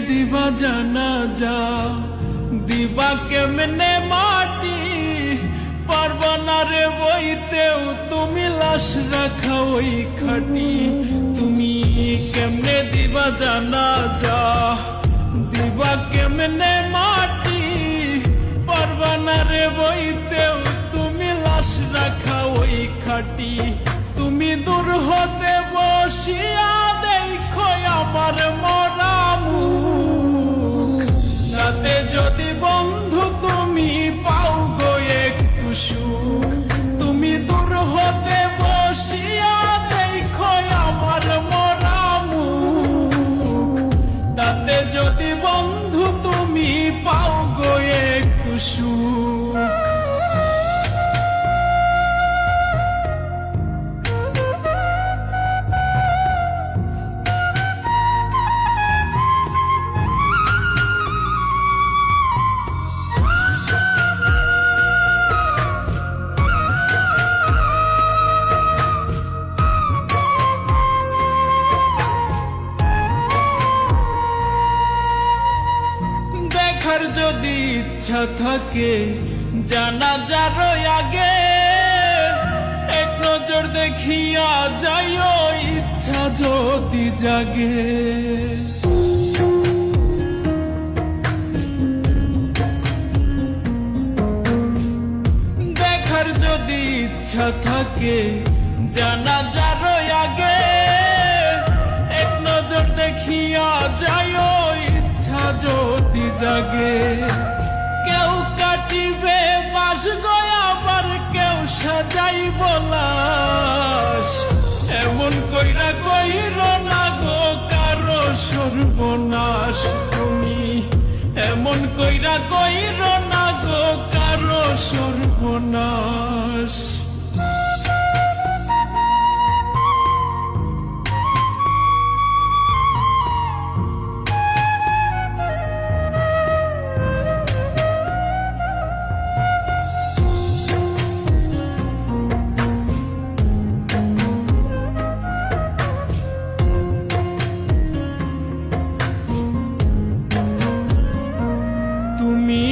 দিবা জানাজা, দিবা কেমনে মাটি, পারবা না রে বইতেও তুমি লাশ রাখা ওই খাটি। তুমি কেমনে দিবা জানাজা, দিবা কেমনে মাটি, পারবা না রে বইতেও তুমি লাশ রাখা ওই খাটি। তুমি দূর হতে বসিয়া দেখো আমার মরা মুখ, তাতে যদি বন্ধু তুমি পাও গো একটু সুখ। তুমি দূর হতে বসিয়া দেখো আমার মরা মুখ, তাতে যদি বন্ধু তুমি পাও গো একটু সুখ। দেখার যদি ইচ্ছা থাকে জানাজার আগে, এক নজর দেখিয়া যাইও ইচ্ছা যদি জাগে। দেখার যদি ইচ্ছা থাকে জানাজার আগে, এক নজর দেখিয়া যাইও ইচ্ছা যদি জাগে। কেউ কাটিবে বাস গয়া, আবার কেউ সাজাইব লাশ, এমন কইরা কইর না গো কারো সর্বনাশ। তুমি এমন কইরা কইর না গো কারো সর্বনাশ। তুমি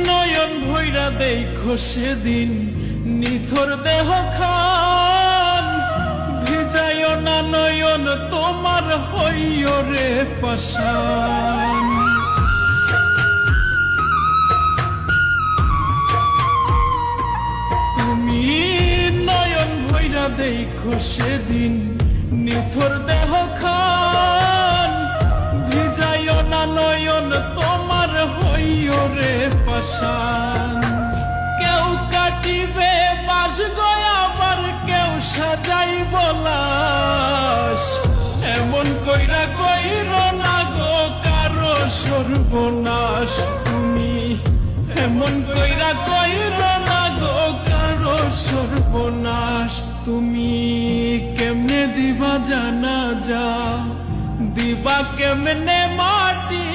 নয়ন ভৈরা দেখো সেদিন নিথর দেহ খান, ভিজাইও না নয়ন তোমার হইও রে পাষাণ। তুমি নয়ন ভৈরা দেখো সেদিন নিথর দেহ খান, ভিজাইও না নয়ন তোমার হইও রে পাষাণ। কেউ কাটিবে বাস গয়া, আবার কেউ সাজাইব লাশ, এমন কইরা কইর না গো কারো সর্বনাশ। তুমি এমন কইরা কইর না গো কারো সর্বনাশ। তুমি কেমনে দিবা জানাজা, দিবা কেমনে মাটি,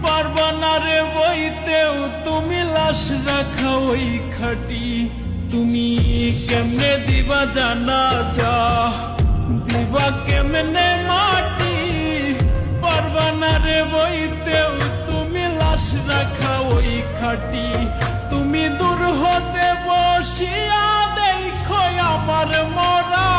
পারবা না রে বইতেও তুমি লাশ রাখা ওই খাটি। তুমি কেমনে দিবা জানাজা, দিবা কেমনে মাটি, পারবা না রে বইতেও তুমি লাশ রাখা ওই খাটি। তুমি দূর হতে বসিয়া দেখো আমার মরা